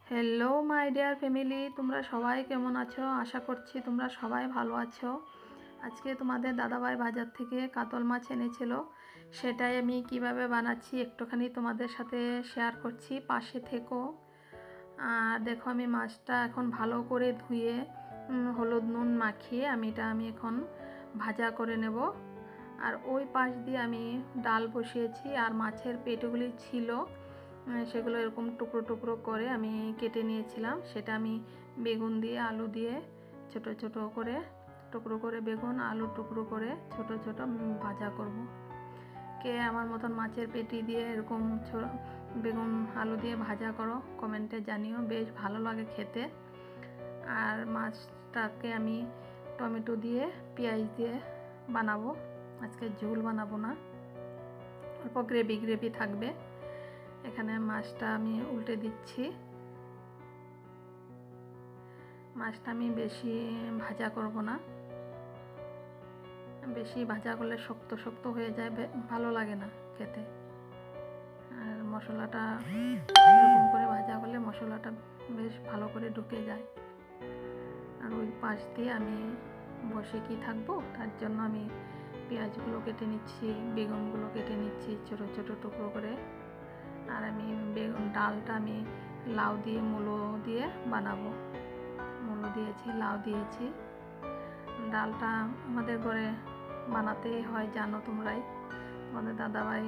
Hello my dear family, তোমরা সবাই কেমন আছো? আশা করছি তোমরা সবাই ভালো আছো। আজকে তোমাদের দাদাভাই বাজার থেকে কাতল মাছ এনেছিল, সেটাই আমি কিভাবে বানাচ্ছি একটুখানি তোমাদের সাথে শেয়ার করছি, পাশে থেকো। আর দেখো, আমি মাছটা এখন ভালো করে ধুয়ে হলুদ নুন মাখিয়ে আমি এখন ভাজা করে নেব। আর ওই পাশ দিয়ে আমি ডাল বসিয়েছি, আর মাছের পেটগুলি ছিল সেগুলো এরকম টুকরো টুকরো করে আমি কেটে নিয়েছিলাম। সেটা আমি বেগুন দিয়ে আলু দিয়ে ছোট ছোট করে টুকরো করে বেগুন আলু টুকরো করে ছোট ছোট ভাজা করব। কে আমার মতন মাছের পেটি দিয়ে এরকম বেগুন আলু দিয়ে ভাজা করো, কমেন্টে জানিও, বেশ ভালো লাগে খেতে। আর মাছটাকে আমি টমেটো দিয়ে পেঁয়াজ দিয়ে বানাবো, আজকে ঝোল বানাবো না, অল্প গ্রেভি গ্রেভি থাকবে। এখানে মাছটা আমি উল্টে দিচ্ছি। মাছটা আমি বেশি ভাজা করব না, বেশি ভাজা করলে শক্ত শক্ত হয়ে যায়, ভালো লাগে না খেতে। আর মশলাটা এরকম করে ভাজা করলে মশলাটা বেশ ভালো করে ঢুকে যায়। আর ওই পাশ দিয়ে আমি বসে কি থাকবো, তার জন্য আমি পেঁয়াজগুলো কেটে নিচ্ছি, বেগুনগুলো কেটে নিচ্ছি ছোট ছোট টুকরো করে। আর আমি ডালটা আমি লাউ দিয়ে মূলো দিয়ে বানাবো, মূলো দিয়েছি, লাউ দিয়েছি। ডালটা আমাদের ঘরে বানাতেই হয়, জানো তোমরাই। আমাদের দাদাভাই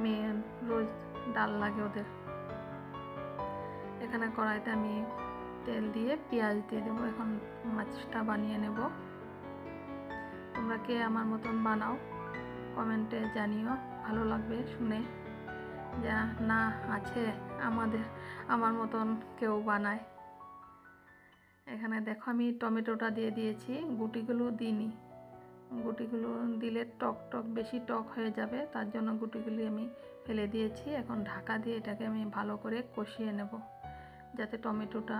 মেয়ে রোজ ডাল লাগে ওদের। এখানে কড়াইতে আমি তেল দিয়ে পেঁয়াজ দিয়ে দেবো। এখন মাছটা বানিয়ে নেব। তোমরা কে আমার মতন বানাও, কমেন্টে জানিও, ভালো লাগবে শুনে, যা না আছে আমার মতন কেউ বানায়। এখানে দেখো, আমি টমেটোটা দিয়ে দিয়েছি, গুটিগুলো দিইনি। গুটিগুলো দিলে টক টক বেশি টক হয়ে যাবে, তার জন্য গুটিগুলি আমি ফেলে দিয়েছি। এখন ঢাকা দিয়ে এটাকে আমি ভালো করে কষিয়ে নেব, যাতে টমেটোটা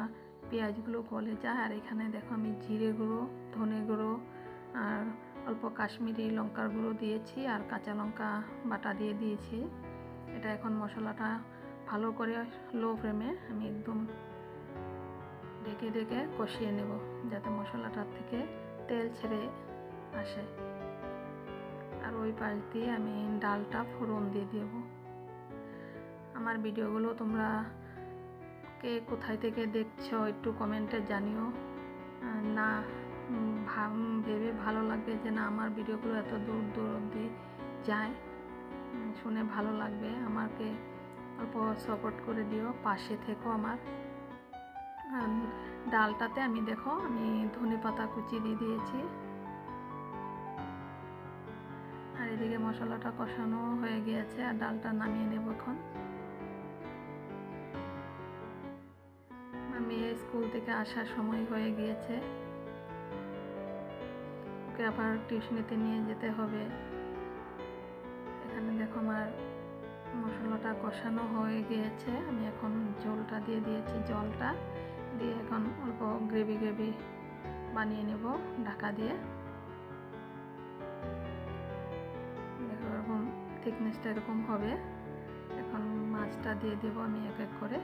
পেঁয়াজগুলো গলে যায়। আর এখানে দেখো, আমি জিরে গুঁড়ো, ধনে গুঁড়ো আর অল্প কাশ্মীরি লঙ্কার গুঁড়ো দিয়েছি, আর কাঁচা লঙ্কা বাটা দিয়ে দিয়েছি। এটা এখন মশলাটা ভালো করে লো ফ্লেমে আমি একদম ঢেকে ঢেকে কষিয়ে নেব, যাতে মশলাটার থেকে তেল ছেড়ে আসে। আর ওই পাশ দিয়ে আমি ডালটা ফোড়ন দিয়ে দেব। আমার ভিডিওগুলো তোমরা কে কোথায় থেকে দেখছো একটু কমেন্টে জানিও। না ভেবে ভালো লাগবে যে না, আমার ভিডিওগুলো এত দূর দূর অবধি যায়, শুনে ভালো লাগবে। আমাকে অল্প সাপোর্ট করে দিও, পাশে থেকো আমার। ডালটাতে আমি দেখো, আমি ধনে পাতা কুচি দিয়ে দিয়েছি। আর এদিকে মশলাটা কষানো হয়ে গিয়েছে, আর ডালটা নামিয়ে নেব এখন। মেয়ে স্কুল থেকে আসার সময় হয়ে গিয়েছে, ওকে আবার টিউশনিতে নিয়ে যেতে হবে। এখানে দেখো, আমার মশলাটা কষানো হয়ে গিয়েছে, আমি এখন ঝোলটা দিয়ে দিয়েছি। জলটা দিয়ে এখন অল্প গ্রেভি গ্রেভি বানিয়ে নেব ঢাকা দিয়ে। দেখো, এরকম থিকনেসটা এরকম হবে। এখন মাছটা দিয়ে দেবো আমি এক এক করে।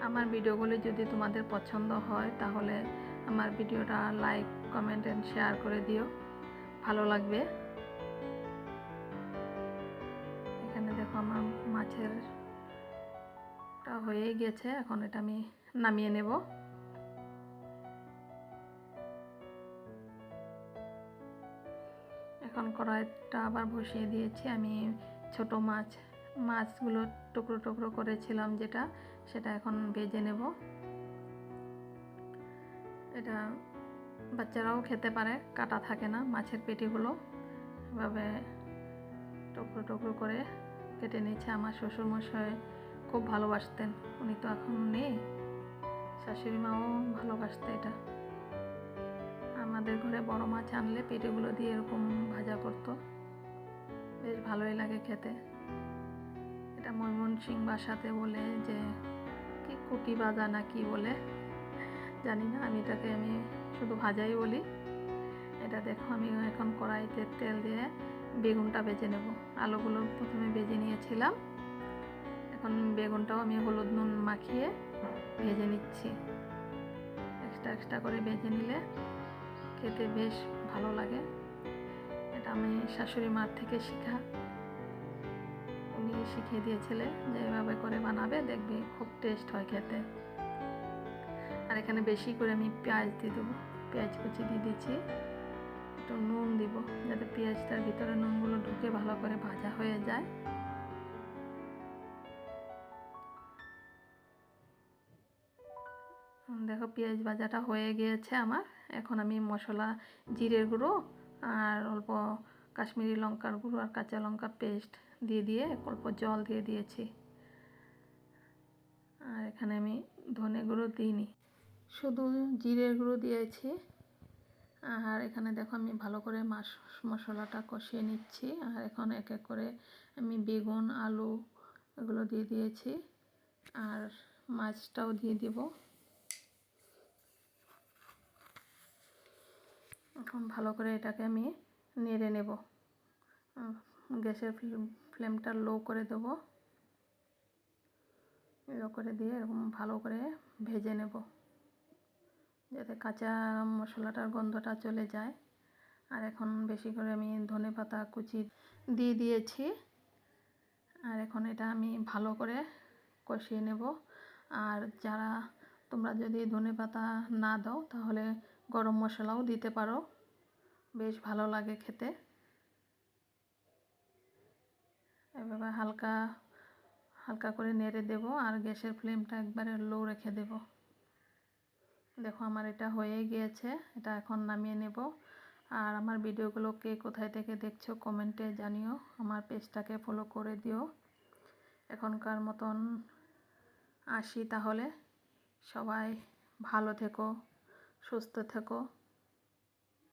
আমার ভিডিওগুলি যদি তোমাদের পছন্দ হয় তাহলে আমার ভিডিওটা লাইক, কমেন্ট অ্যান্ড শেয়ার করে দিও, ভালো লাগবে। এখানে দেখো, আমার মাছেরটা হয়ে গেছে, এখন এটা আমি নামিয়ে নেব। এখন কড়াইটা আবার বসিয়ে দিয়েছি। আমি ছোট মাছগুলো টুকরো টুকরো করেছিলাম সেটা এখন ভেজে নেব। এটা বাচ্চারাও খেতে পারে, কাটা থাকে না মাছের পেটিগুলো। এভাবে টুকরো টুকরো করে কেটে নিচ্ছে। আমার শ্বশুরমশাই খুব ভালোবাসতেন, উনি তো এখন নেই, শাশুড়ি মাও ভালোবাসতে এটা। আমাদের ঘরে বড় মাছ আনলে পেটিগুলো দিয়ে এরকম ভাজা করতো, বেশ ভালোই লাগে খেতে। এটা ময়মনসিংহ ভাষাতে বলে যে কি কুটি ভাজা না কি বলে জানি না, আমি শুধু ভাজাই বলি। এটা দেখো, আমি এখন কড়াইতে তেল দিয়ে বেগুনটা ভেজে নেব। আলুগুলো প্রথমে ভেজে নিয়েছিলাম, এখন বেগুনটাও আমি হলুদ নুন মাখিয়ে ভেজে নিচ্ছি। এক্সট্রা করে ভেজে নিলে খেতে বেশ ভালো লাগে। এটা আমি শাশুড়ি মার থেকে শেখা। উনি শিখিয়ে দিয়েছিলে যে এভাবে করে বানাবে, দেখবে খুব টেস্ট হয় খেতে। আর এখানে বেশি করে আমি পেঁয়াজ দিয়ে দেবো, পেঁয়াজ কুচি দিয়ে দিচ্ছি। একটু নুন দিব যাতে পেঁয়াজটার ভিতরে নুনগুলো ঢুকে ভালো করে ভাজা হয়ে যায়। দেখো পেঁয়াজ ভাজাটা হয়ে গিয়েছে আমার। এখন আমি মশলা জিরের গুঁড়ো আর অল্প কাশ্মীরি লঙ্কার গুঁড়ো আর কাঁচা লঙ্কা পেস্ট দিয়ে অল্প জল দিয়ে দিয়েছি। আর এখানে আমি ধনে গুঁড়ো দিইনি, শুধু জিরের গুঁড়ো দিয়েছি। আর এখানে দেখো আমি ভালো করে মশলাটা কষিয়ে নিচ্ছি। আর এখন এক এক করে আমি বেগুন আলু এগুলো দিয়ে দিয়েছি আর মাছটাও দিয়ে দিব। এখন ভালো করে এটাকে আমি নেড়ে নেব। গ্যাসের ফ্লেমটা লো করে দেব, লো করে দিয়ে এরকম ভালো করে ভেজে নেব যাতে কাঁচা মশলাটার গন্ধটা চলে যায়। আর এখন বেশি করে আমি ধনেপাতা কুচি দিয়ে দিয়েছি। আর এখন এটা আমি ভালো করে কষিয়ে নেব। আর তোমরা যদি ধনেপাতা না দাও তাহলে গরম মশলাও দিতে পারো, বেশ ভালো লাগে খেতে। এভাবে হালকা হালকা করে নেড়ে দেব আর গ্যাসের ফ্লেমটা একবারে লো রেখে দেব। দেখো আমার এটা হয়ে গিয়েছে, এটা এখন নামিয়ে নেব। আর আমার ভিডিওগুলো কে কোথায় থেকে দেখছো কমেন্টে জানিও, আমার পেজটাকে ফলো করে দিও। এখনকার মতন আসি তাহলে, সবাই ভালো থেকো, সুস্থ থেকো।